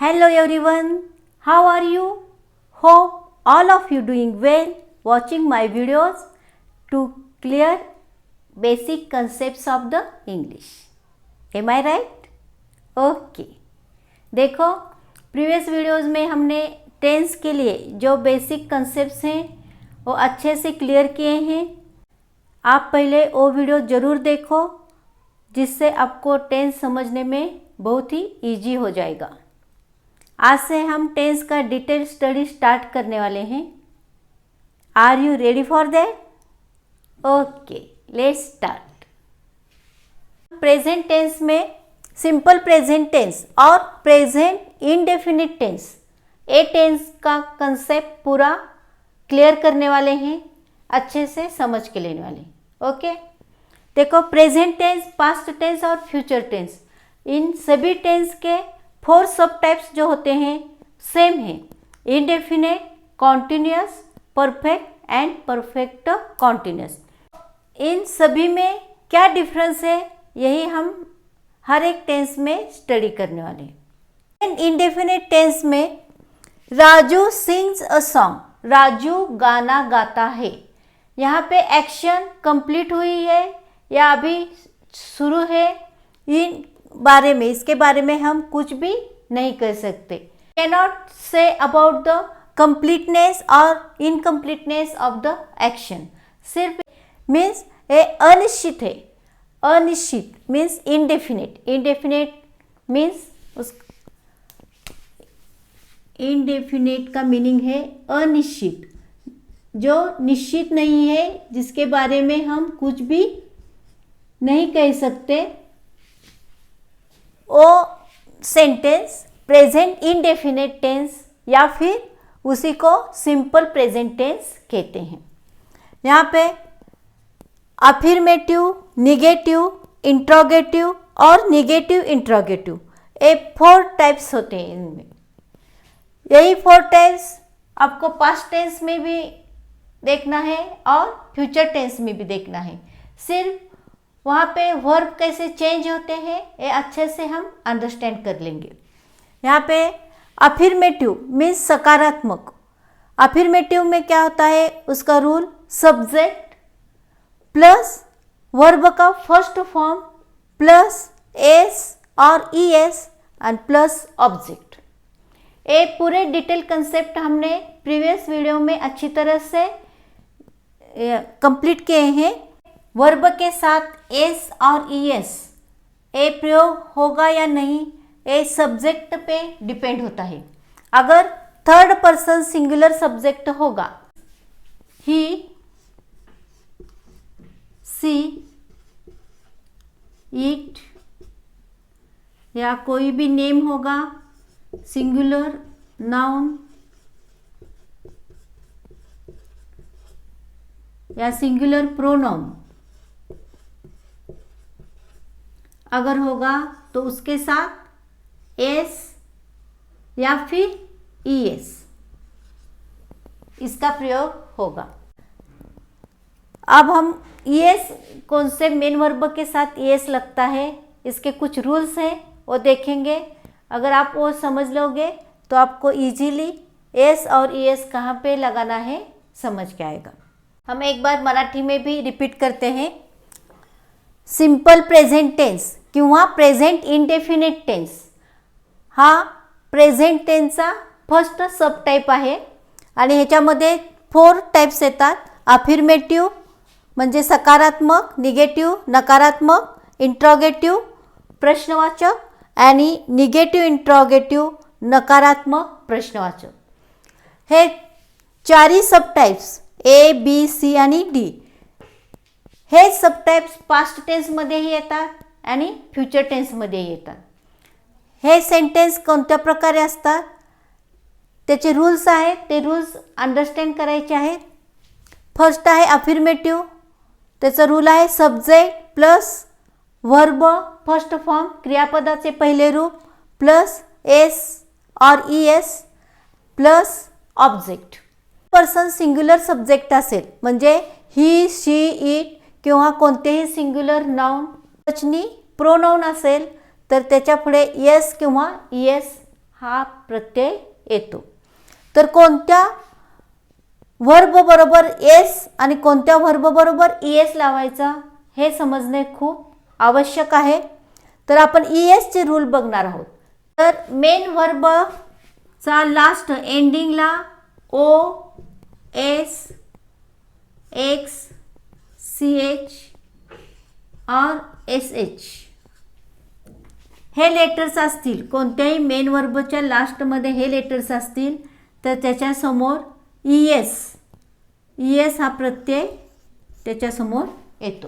Hello everyone, how are you? Hope all of you doing well watching my videos to clear basic concepts of the English. Am I right? Okay. देखो previous videos में हमने tense के लिए जो basic concepts हैं वो अच्छे से क्लियर किए हैं। आप पहले वो वीडियो ज़रूर देखो जिससे आपको टेंस समझने में बहुत ही इजी हो जाएगा। आज से हम टेंस का डिटेल स्टडी स्टार्ट करने वाले हैं। Are you ready for that? Okay, let's start. Present tense में सिंपल प्रेजेंट टेंस और present indefinite tense, a tense का कंसेप्ट पूरा क्लियर करने वाले हैं, अच्छे से समझ के लेने वाले हैं। ओके, देखो प्रेजेंट टेंस, पास्ट टेंस और फ्यूचर टेंस, इन सभी टेंस के 4 सब टाइप्स जो होते हैं सेम है। Indefinite, continuous, perfect and perfect continuous. इन सभी में क्या डिफरेंस है यही हम हर एक टेंस में स्टडी करने वाले हैं। इंडेफिनिट टेंस में Raju sings a song, Raju गाना गाता है। यहाँ पे एक्शन कंप्लीट हुई है या अभी शुरू है, इन बारे में, इसके बारे में हम कुछ भी नहीं कर सकते। Can not say about the completeness और इनकम्प्लीटनेस ऑफ द एक्शन। सिर्फ मीन्स ये अनिश्चित है, अनिश्चित मीन्स इंडेफिनिट, इंडेफिनिट मीन्स उस इंडेफिनिट का मीनिंग है अनिश्चित, जो निश्चित नहीं है, जिसके बारे में हम कुछ भी नहीं कह सकते। वो सेंटेंस प्रेजेंट इंडेफिनिट टेंस या फिर उसी को सिंपल प्रेजेंट टेंस कहते हैं। यहाँ पे अफर्मेटिव, निगेटिव, इंट्रोगेटिव और निगेटिव इंट्रोगेटिव, ये 4 टाइप्स होते हैं। इनमें यही 4 टाइप्स आपको पास्ट टेंस में भी देखना है और फ्यूचर टेंस में भी देखना है। सिर्फ वहाँ पे वर्ब कैसे चेंज होते हैं ये अच्छे से हम अंडरस्टैंड कर लेंगे। यहाँ पे अफर्मेटिव मीन्स सकारात्मक। अफर्मेटिव में क्या होता है, उसका रूल सब्जेक्ट प्लस वर्ब का फर्स्ट फॉर्म प्लस एस और E S and plus object. ये पूरे डिटेल कंसेप्ट हमने प्रीवियस वीडियो में अच्छी तरह से कंप्लीट किए हैं। वर्ब के साथ एस और ई एस ए प्रयोग होगा या नहीं ये सब्जेक्ट पे डिपेंड होता है। अगर थर्ड पर्सन सिंगुलर सब्जेक्ट होगा, ही, सी, इट या कोई भी नेम होगा, सिंगुलर नाउन या सिंगुलर प्रोनाउन अगर होगा तो उसके साथ एस या फिर ई एस इसका प्रयोग होगा। अब हम ई एस कौन से मेन वर्ब के साथ ई एस लगता है, इसके कुछ रूल्स हैं वो देखेंगे। अगर आप वो समझ लोगे तो आपको इजीली एस और ई एस कहाँ पे लगाना है समझ के आएगा। हम एक बार मराठी में भी रिपीट करते हैं। सिंपल प्रेझेंट टेन्स किंवा प्रेझेंट इंडेफिनिट टेन्स हा प्रेझेंट टेन्सचा फर्स्ट सब टाईप आहे आणि ह्याच्यामध्ये 4 टाईप्स येतात। अफर्मेटिव्ह म्हणजे सकारात्मक, निगेटिव्ह नकारात्मक, इंट्रोगेटिव्ह प्रश्नवाचक आणि निगेटिव्ह इंट्रोगेटिव्ह नकारात्मक प्रश्नवाचक। हे 4 सब टाईप्स ए, बी, सी आणि डी हे सब टाईप्स पास्ट टेन्समध्येही येतात आणि फ्यूचर टेन्समध्येही येतात। हे सेंटेन्स कोणत्या प्रकारे असतात त्याचे रूल्स आहेत, ते रूल्स अंडरस्टँड करायचे आहेत। फर्स्ट आहे अफर्मेटिव्ह, त्याचा रूल आहे subject plus verb first form क्रियापदाचे पहिले रूप प्लस एस और E S plus object. Person singular subject असेल म्हणजे ही, शी, इट किंवा कोणतेही सिंग्युलर नाउन, वचनी प्रोनाउन असेल तर त्याच्या पुढे एस किंवा ई एस हा प्रत्यय येतो. तर कोणत्या व्हर्ब बरोबर एस आणि कोणत्या व्हर्ब बरोबर ईएस लावायचा हे समजणे खूप आवश्यक आहे. तर आपण ईएसचे रूल बघणार आहोत. तर मेन व्हर्बचा लास्ट एंडिंगला ओ, एस, एक्स, सी एच और एस एच हे लेटर्स असतील. कोणत्याही मेन वर्बच्या लास्टमध्ये हे लेटर्स असतील तर त्याच्यासमोर ईएस हा प्रत्यय त्याच्यासमोर येतो.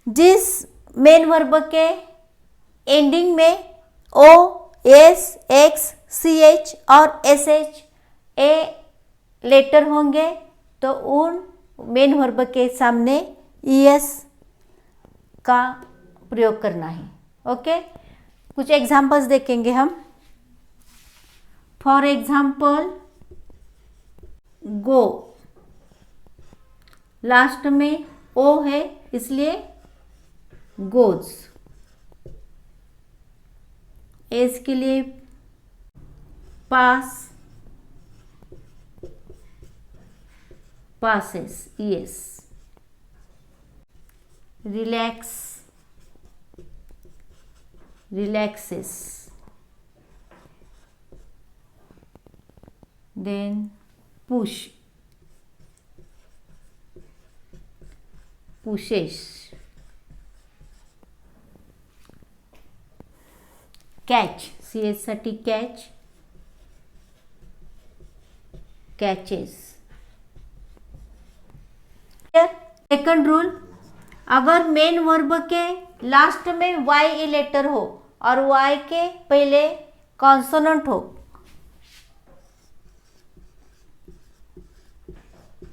जिस मेन वर्ब के एंडिंग में ओ, एस, एक्स, सी एच और एस एच ए लेटर होंगे तो उन मेन वर्ब के सामने ईएस का प्रयोग करना है. ओके, कुछ एग्जाम्पल्स देखेंगे हम. फॉर एग्जाम्पल गो, लास्ट में ओ है इसलिए गोज. एस के लिए pass, passes, ES. Relax, relaxes. Then push, pushes. Catch, cs साठी catch, catches. सेकंड रूल, अगर मेन वर्ब के लास्ट में वाई लेटर हो और वाई के पहले कॉन्सोनेंट हो,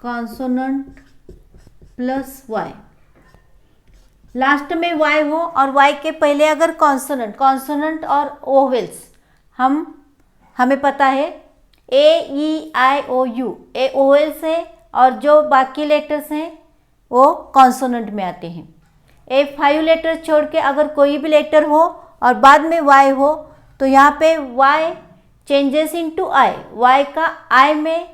कॉन्सोनेंट प्लस वाई, लास्ट में वाई हो और वाई के पहले अगर कॉन्सोनेंट और ओवेल्स, हमें पता है ए ई आई ओ यू, ए ओवेल्स है और जो बाकी लेटर्स हैं वो कॉन्सोनेंट में आते हैं. ए 5 लेटर छोड़ के अगर कोई भी लेटर हो और बाद में वाई हो तो यहाँ पे Y changes into I, Y का आई में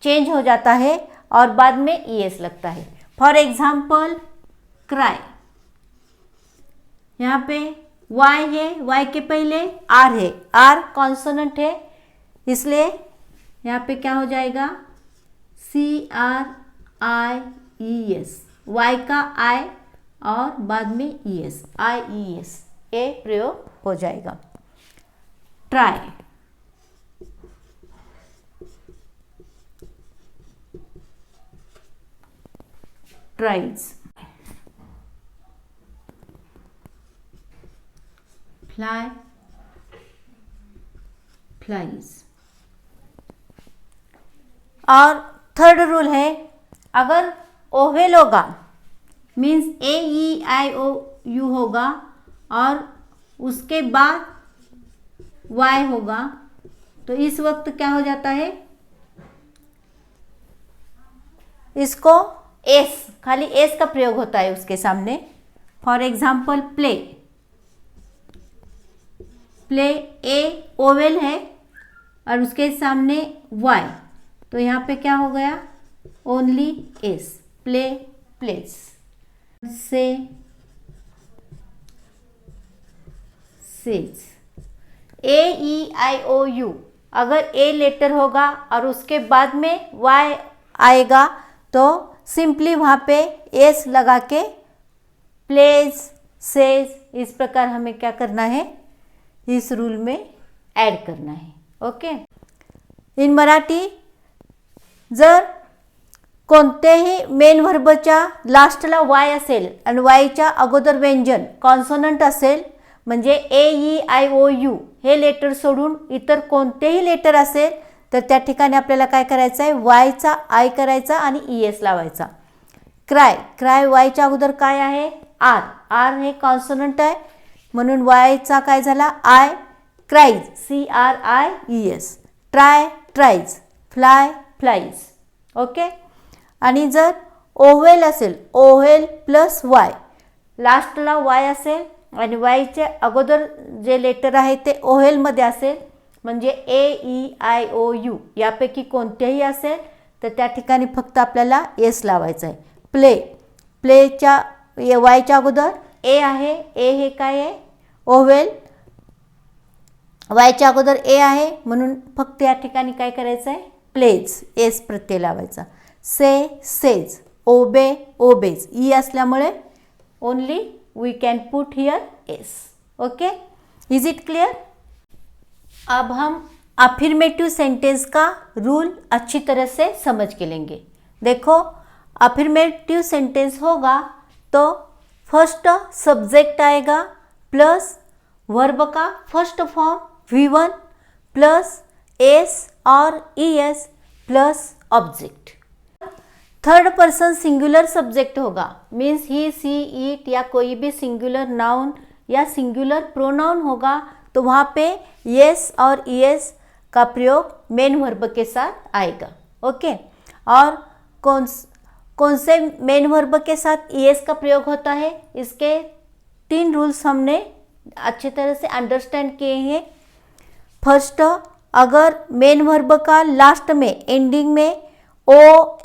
चेंज हो जाता है और बाद में ईएस लगता है. फॉर एग्जाम्पल क्राई, यहाँ पे वाई है, वाई के पहले आर है, आर कॉन्सोनेंट है इसलिए यहाँ पे क्या हो जाएगा CRIES, वाई का आई और बाद में ES, IES ए प्रयोग हो जाएगा. Try, tries. Fly, flies. और थर्ड रूल है, अगर ओवेल होगा मीन्स AEIOU होगा और उसके बाद वाई होगा तो इस वक्त क्या हो जाता है, इसको एस, खाली एस का प्रयोग होता है उसके सामने. For example play, play A oval है और उसके सामने वाई तो यहाँ पे क्या हो गया ओनली एस, प्ले, प्लेस. से, सेज. AEIOU अगर ए लेटर होगा और उसके बाद में वाई आएगा तो सिंपली वहाँ पे एस लगा के प्लेज, सेज, इस प्रकार हमें क्या करना है, इस रूल में ऐड करना है. ओके. इन मराठी जर कोणत्याही मेन व्हर्बच्या लास्टला वाय असेल आणि वायच्या अगोदर व्यंजन कॉन्सोनंट असेल म्हणजे AEIOU हे लेटर सोडून इतर कोणतेही लेटर असेल तर त्या ठिकाणी आपल्याला काय करायचं आहे, वायचा आय करायचा आणि ES लावायचा. क्राय, क्राय वायच्या अगोदर काय आहे आर, आर हे कॉन्सोनंट आहे म्हणून वायचा काय झाला I. Cries, CRIES. Try, tries. Fly, flies. Okay. आणि जर ओव्हेल असेल, ओव्हेल प्लस वाय, लास्टला वाय असेल आणि वायच्या अगोदर जे लेटर आहे ते ओहेलमध्ये असेल, म्हणजे ए ई आय ओ यू यापैकी कोणतेही असेल तर त्या ठिकाणी फक्त आपल्याला एस लावायचं आहे. प्ले, प्लेच्या वायच्या अगोदर ए आहे, ए हे काय आहे ओव्हेल, वायच्या अगोदर ए आहे म्हणून फक्त या ठिकाणी काय करायचं आहे प्लेज, एस प्रत्यय लावायचा. से, सेज, ओबे, ओबेज, ई असल्यामुळे only we can put here S. Okay, is it clear? अब हम अफर्मेटिव सेंटेंस का रूल अच्छी तरह से समझ के लेंगे. देखो, अफर्मेटिव सेंटेंस होगा तो फर्स्ट सब्जेक्ट आएगा प्लस वर्ब का first form V1 plus S और ES plus object. Third person singular subject होगा, मीन्स ही, सी, इट या कोई भी सिंगुलर नाउन या सिंगुलर प्रोनाउन होगा तो वहाँ पे येस और ES का प्रयोग मेन वर्ब के साथ आएगा. ओके, और कौन से मेन वर्ब के साथ ES का प्रयोग होता है, इसके 3 रूल्स हमने अच्छे तरह से अंडरस्टैंड किए हैं. फर्स्ट, अगर मेन वर्ब का लास्ट में एंडिंग में O,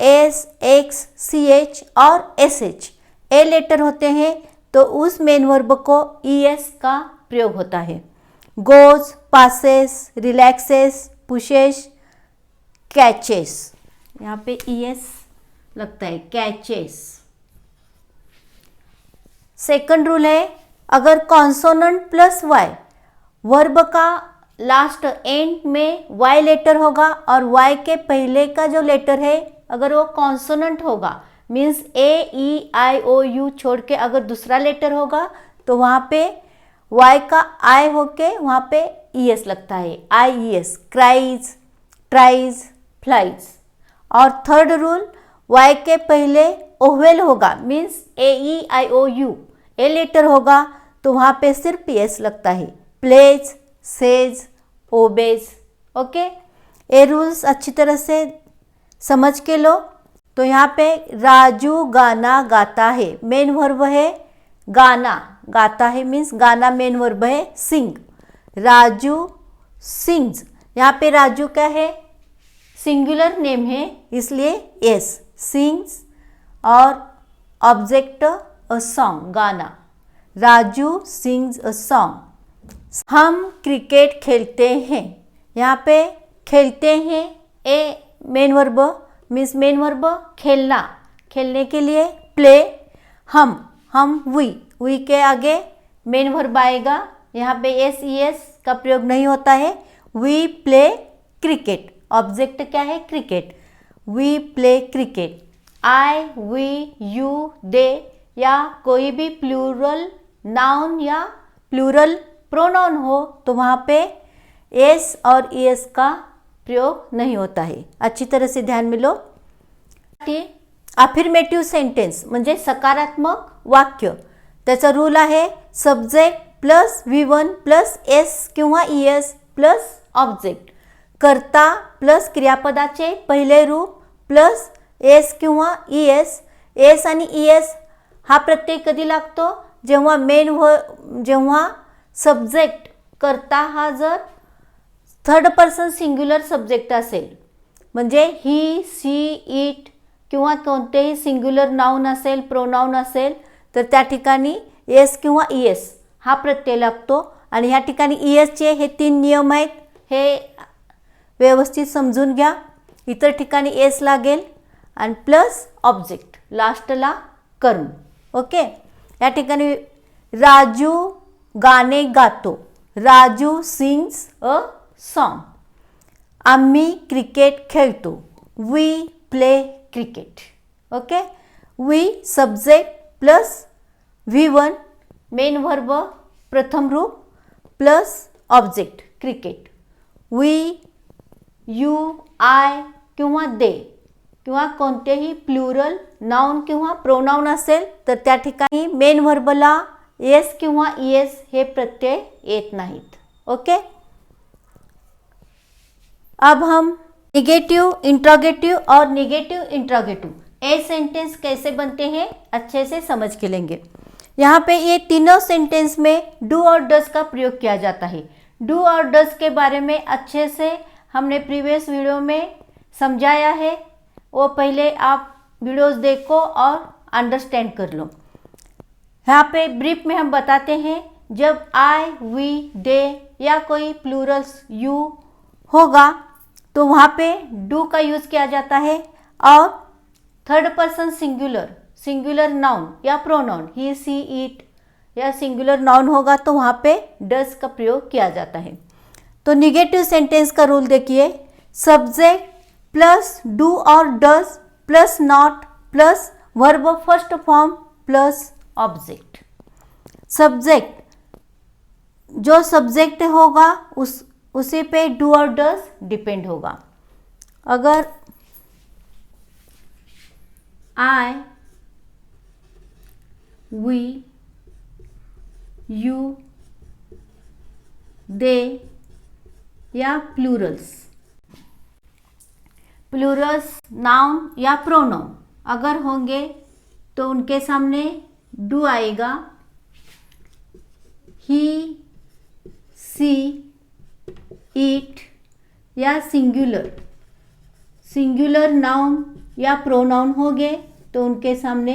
S, X, CH और SH ए लेटर होते हैं तो उस मेन वर्ब को ES का प्रयोग होता है. Goes, passes, relaxes, pushes, catches, यहाँ पे ES लगता है कैचेस. सेकंड रूल है, अगर कॉन्सोनेंट प्लस वाई, वर्ब का लास्ट एंड में वाई लेटर होगा और वाई के पहले का जो लेटर है अगर वो कॉन्सोनेंट होगा, means A E I O you छोड़ के अगर दूसरा लेटर होगा तो वहाँ पे वाई का आई होके वहाँ पे ES लगता है, IES, क्राइज, ट्राइज, फ्लाइज. और थर्ड रूल, वाई के पहले ओवेल होगा, मीन्स AEIOU ए लेटर होगा तो वहाँ पे सिर्फ ES लगता है, प्लेज, सेज, ओबेज. ओके, ये रूल्स अच्छी तरह से समझ के लो. तो यहाँ पे राजू गाना गाता है, मेन वर्ब है गाना, गाता है मीन्स गाना मेन वर्ब है सिंग. राजू सिंग्स, यहाँ पे राजू क्या है सिंगुलर नेम है इसलिए एस, सिंग्स और ऑब्जेक्ट अ सॉन्ग गाना. Raju sings a song. हम क्रिकेट खेलते हैं, यहाँ पे खेलते हैं a main verb means main verb खेलना, खेलने के लिए प्ले. हम वी के आगे मेन वर्ब आएगा, यहाँ पे SES का प्रयोग नहीं होता है. वी प्ले क्रिकेट, ऑब्जेक्ट क्या है cricket, we play cricket. I, we, you, they या कोई भी प्लूरल नाउन या प्लूरल प्रोनाउन हो तो वहाँ पे एस और ES का प्रयोग नहीं होता है. अच्छी तरह से ध्यान में लो. अफर्मेटिव्ह सेंटेन्स म्हणजे सकारात्मक वाक्य, त्याचा रूल आहे subject plus V1 plus S किंवा ES प्लस ऑब्जेक्ट. कर्ता प्लस क्रियापदाचे पहिले रूप प्लस S किंवा ES. S आणि ES हा प्रत्यय कधी लागतो, जेव्हा सब्जेक्ट करता हा जर थर्ड पर्सन सिंग्युलर सब्जेक्ट असेल, म्हणजे ही, सी, इट किंवा कोणतेही सिंग्युलर नाउन असेल, प्रोनाउन असेल तर त्या ठिकाणी एस किंवा ES हा प्रत्यय लागतो. आणि ह्या ठिकाणी ESचे हे 3 नियम आहेत, हे व्यवस्थित समजून घ्या. इतर ठिकाणी एस लागेल आणि प्लस ऑब्जेक्ट लास्टला कर्म. ओके, या ठिकाणी राजू गाणे गातो, राजू सिंग्स अ सॉन्ग. आम्ही क्रिकेट खेळतो, we play cricket. Okay, we subject plus V1 main verb प्रथम रूप plus object cricket. We, you, I किंवा दे किंवा कोणतेही प्लुरल नाउन किंवा प्रोनाउन असेल तर त्या ठिकाणी मेन वर्बला एस किंवा ES हे प्रत्यय येत नाहीत. ओके, अब हम निगेटिव इंट्रोगेटिव और निगेटिव इंट्रोगेटिव ए सेंटेंस कैसे बनते हैं अच्छे से समझ के लेंगे. यहाँ पे ये तीनों सेंटेंस में डू और डज का प्रयोग किया जाता है। डू और डज के बारे में अच्छे से हमने प्रीवियस वीडियो में समझाया है, वो पहले आप वीडियोस देखो और अंडरस्टैंड कर लो। यहाँ पे ब्रीफ में हम बताते हैं, जब आई, वी, दे या कोई प्लूरल्स यू होगा तो वहाँ पे डू का यूज़ किया जाता है, और थर्ड पर्सन सिंगुलर नाउन या प्रोनाउन ही, सी, इट या सिंगुलर नाउन होगा तो वहाँ पे डज का प्रयोग किया जाता है। तो निगेटिव सेंटेंस का रूल देखिए, सब्जेक्ट प्लस डू और does plus not plus verb first form plus object. Subject, जो सब्जेक्ट होगा उसी पे डू और डज डिपेंड होगा। अगर आई, वी, यू, दे या प्लूरल्स नाउन या प्रोनाउन अगर होंगे तो उनके सामने डू आएगा। ही, सी, इट या सिंगुलर नाउन या प्रोनाउन होंगे तो उनके सामने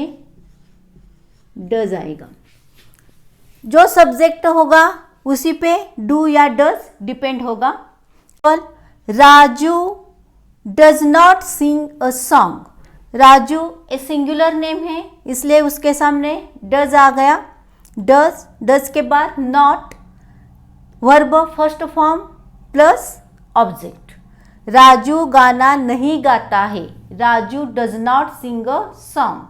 डज आएगा। जो सब्जेक्ट होगा उसी पे डू या डज डिपेंड होगा। और Raju does not sing a song. Raju a singular name है इसलिए उसके सामने डज आ गया। डज के बाद not, verb first form plus object. Raju गाना नहीं गाता है। Raju does not sing a song.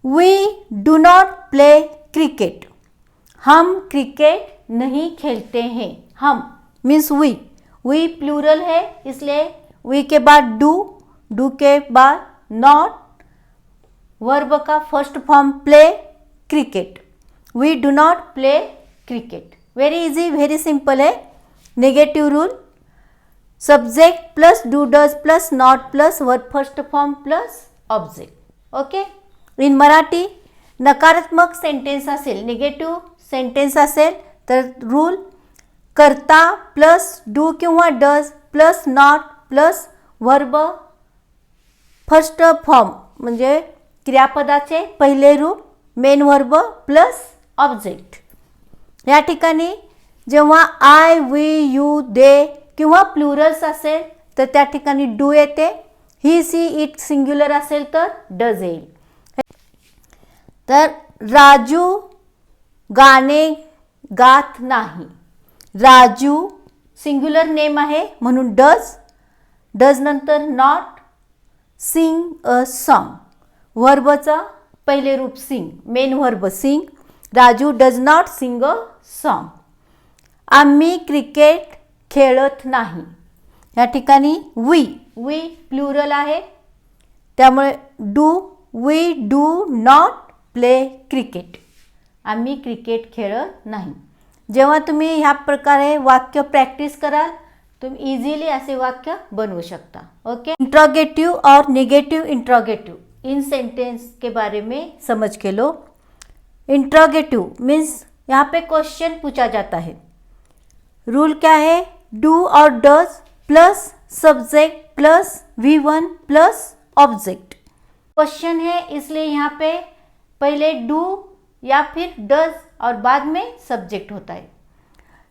We do not play cricket. हम क्रिकेट नहीं खेलते हैं। हम मीन्स वी प्लूरल है इसलिए वी के बाद डू के बाद नॉट, वर्ब का first form play, cricket. We do not play cricket. Very easy, very simple है। Negative rule, subject plus do does plus not plus verb first form plus object. Okay. In Marathi नकारात्मक sentence असेल, negative sentence असेल तर rule करता plus do किंवा does plus not plus verb first form म्हणजे क्रियापदाचे पहिले रूप मेन वर्ब प्लस ऑब्जेक्ट। या ठिकाणी जेव्हा आय, वी, यू, दे किंवा प्लुरल्स असेल तर त्या ठिकाणी डू येते। ही, सी, इट सिंग्युलर असेल तर डज येईल। तर राजू गाणे गात नाही। राजू सिंग्युलर नेम आहे म्हणून डज नंतर नॉट, सिंग अ सॉन्ग, वर्बचा पहिले रूप sing, main verb sing. Raju does not sing a song. आम्ही क्रिकेट खेळत नाही। या ठिकाणी वी प्लुरल आहे त्यामुळे we do not play cricket. आम्ही क्रिकेट खेळत नाही। जेव्हा तुम्ही ह्या प्रकारे वाक्य प्रॅक्टिस कराल तुम्ही इजीली ऐसे वाक्य बनवू सकता। ओके। इंट्रोगेटिव और नेगेटिव इंट्रोगेटिव इन सेंटेंस के बारे में समझ के लो। इंट्रोगेटिव मीन्स यहाँ पे क्वेश्चन पूछा जाता है। रूल क्या है? डू और does plus subject plus V1 plus object. Question है इसलिए यहाँ पे पहले डू या फिर डज और बाद में सब्जेक्ट होता है।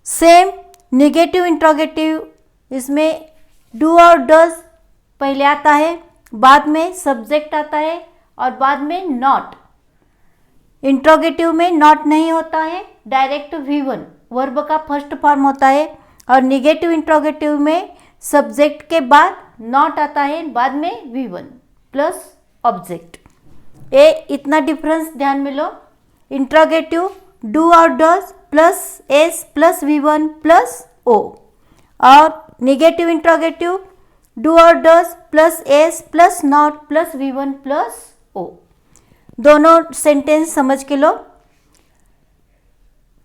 सेम नेगेटिव इंट्रोगेटिव, इसमें डू और डज पहले आता है, बाद में सब्जेक्ट आता है और बाद में नॉट। इंट्रोगेटिव में नॉट नहीं होता है, डायरेक्ट V1 वर्ब का फर्स्ट फॉर्म होता है। और नेगेटिव इंट्रोगेटिव में सब्जेक्ट के बाद नॉट आता है, बाद में V1 प्लस ऑब्जेक्ट। ये इतना डिफरेंस ध्यान में लो। इंट्रोगेटिव डू और does plus S plus V1 plus O, और नेगेटिव इंट्रोगेटिव डू और does plus S plus not plus V1 plus O. दोनों सेंटेंस समझ के लो।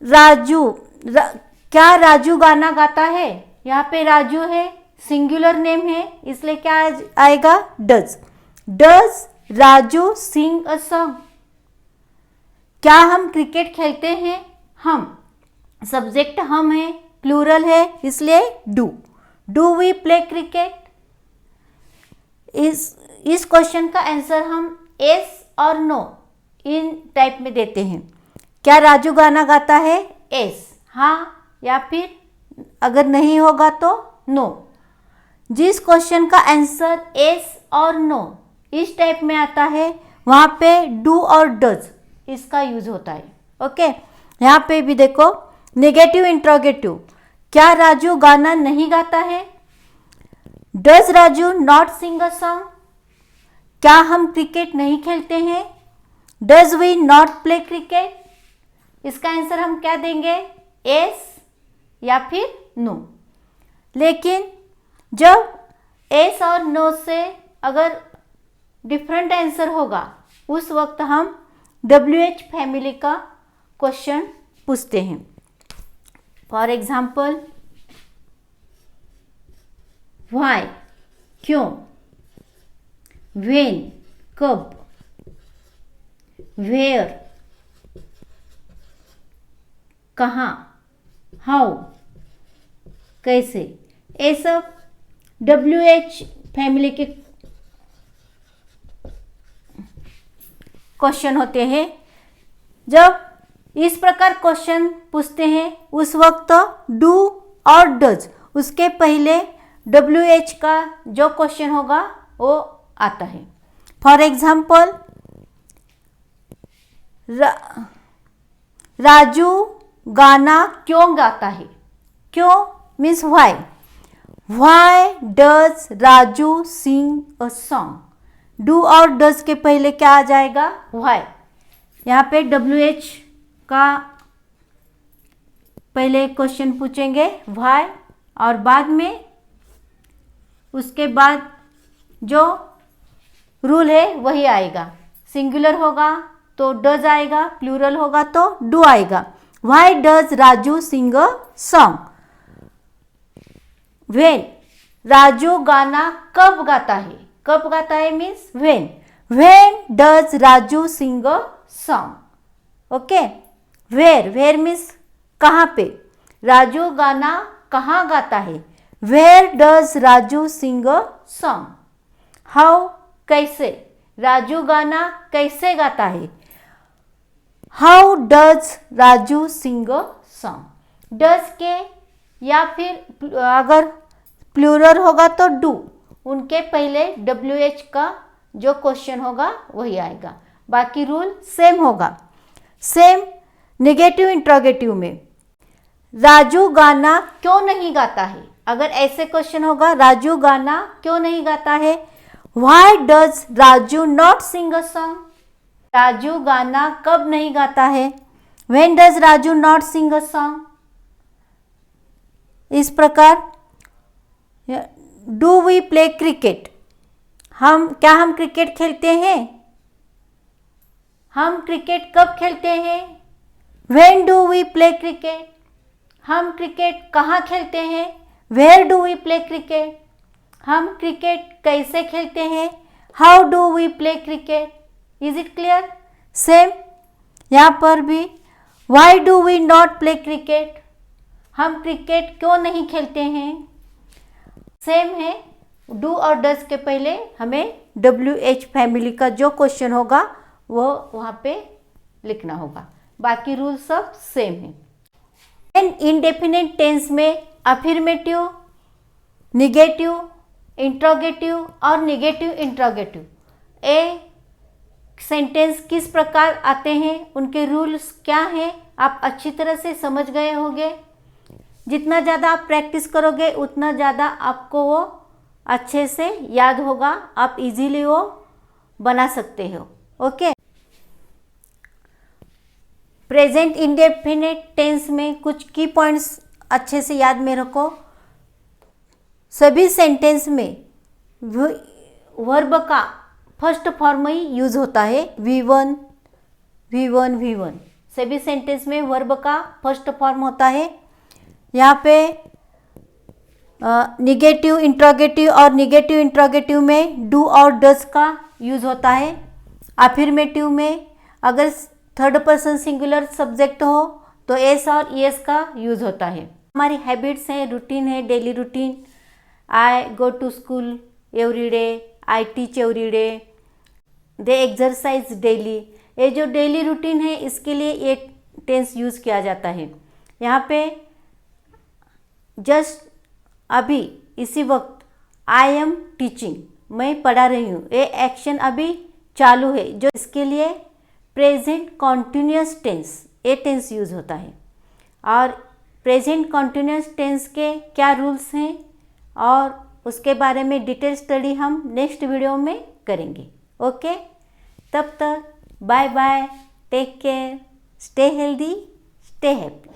राजू क्या राजू गाना गाता है? यहाँ पे राजू है, सिंगुलर नेम है, इसलिए क्या आएगा? Does Raju sing a song. क्या हम क्रिकेट खेलते हैं? हम, सब्जेक्ट हम है, प्लूरल है, इसलिए डू वी प्ले क्रिकेट? इस क्वेश्चन का आंसर हम यस और नो इन टाइप में देते हैं। क्या राजू गाना गाता है? यस, हाँ, या फिर अगर नहीं होगा तो नो। जिस क्वेश्चन का आंसर यस और नो इस टाइप में आता है वहाँ पे डू और डज इसका यूज होता है। ओके, यहाँ पे भी देखो नेगेटिव इंट्रोगेटिव, क्या राजू गाना नहीं गाता है? Does Raju not sing a song? क्या हम क्रिकेट नहीं खेलते हैं? Does we not play cricket? इसका आंसर हम क्या देंगे? यस या फिर नो। लेकिन जब यस और नो से अगर डिफरेंट आंसर होगा उस वक्त हम WH फैमिली का क्वेश्चन पूछते हैं। फॉर एग्जाम्पल, व्हाई, क्यों, व्हेन, कब, वेयर, कहाँ, हाउ, कैसे, ये सब WH फैमिली के क्वेश्चन होते हैं। जब इस प्रकार क्वेश्चन पूछते हैं उस वक्त डू और डज उसके पहले WH का जो क्वेश्चन होगा वो आता है। फॉर एग्जाम्पल, राजू गाना क्यों गाता है? क्यों means why. Why does Raju sing a song? Do और डज के पहले क्या आ जाएगा? व्हाई। यहाँ पे WH का पहले क्वेश्चन पूछेंगे व्हाई और बाद में उसके बाद जो रूल है वही आएगा। सिंगुलर होगा तो डज आएगा, प्लूरल होगा तो डू आएगा। Why does Raju sing a song? When, Raju गाना कब गाता है? कब गाता है means when. When does Raju sing a song? Okay. Where means कहाँ पे, राजू गाना कहाँ गाता है? Where does Raju sing a song? How, कैसे, राजू गाना कैसे गाता है? How does Raju sing a song? Does के या फिर अगर प्लूरल होगा तो डू, उनके पहले WH का जो क्वेश्चन होगा वही आएगा। बाकी रूल सेम होगा। सेम नेगेटिव इंट्रोगेटिव में राजू गाना क्यों नहीं गाता है? अगर ऐसे क्वेश्चन होगा राजू गाना क्यों नहीं गाता है? Why does Raju not sing a song? Raju गाना कब नहीं गाता है? When does Raju not sing a song? इस प्रकार डू वी प्ले क्रिकेट? क्या हम क्रिकेट खेलते हैं? हम क्रिकेट कब खेलते हैं? When do we play cricket? हम क्रिकेट कहाँ खेलते हैं? Where do we play cricket? हम क्रिकेट कैसे खेलते हैं? How do we play cricket? Is it clear? Same यहाँ पर भी why do we not play cricket? हम क्रिकेट क्यों नहीं खेलते हैं? सेम है, डू और डज के पहले हमें WH फैमिली का जो क्वेश्चन होगा वो वहाँ पे लिखना होगा। बाकी रूल सब सेम है। इनडेफिनेट टेंस में अफर्मेटिव, निगेटिव, इंट्रोगेटिव और नेगेटिव इंट्रोगेटिव ए सेंटेंस किस प्रकार आते हैं, उनके रूल्स क्या हैं, आप अच्छी तरह से समझ गए होंगे। जितना ज़्यादा आप प्रैक्टिस करोगे उतना ज़्यादा आपको वो अच्छे से याद होगा, आप इजीली वो बना सकते हो। ओके। प्रेजेंट इंडेफिनिट टेंस में कुछ की पॉइंट्स अच्छे से याद में रखो। सभी सेंटेंस में वर्ब का फर्स्ट फॉर्म ही यूज होता है, V1 V1 V1। सभी सेंटेंस में वर्ब का फर्स्ट फॉर्म होता है। यहाँ पे निगेटिव इंट्रोगेटिव और निगेटिव इंट्रोगेटिव में डू और डज का यूज होता है। अफर्मेटिव में अगर थर्ड पर्सन सिंगुलर सब्जेक्ट हो तो एस और ईएस का यूज़ होता है। हमारी हैबिट्स हैं, रूटीन है, daily routine. I go to school every day, I teach every day, they exercise daily. ये जो डेली रूटीन है इसके लिए ये टेंस यूज़ किया जाता है। यहाँ पे जस्ट अभी इसी वक्त आई एम टीचिंग, मैं पढ़ा रही हूँ, ये एक्शन अभी चालू है, जो इसके लिए प्रेजेंट कॉन्टिन्यूस टेंस, ये टेंस यूज़ होता है। और प्रेजेंट कॉन्टिन्यूस टेंस के क्या रूल्स हैं और उसके बारे में डिटेल स्टडी हम नेक्स्ट वीडियो में करेंगे। ओके, तब तक bye bye, take care, stay healthy, stay happy.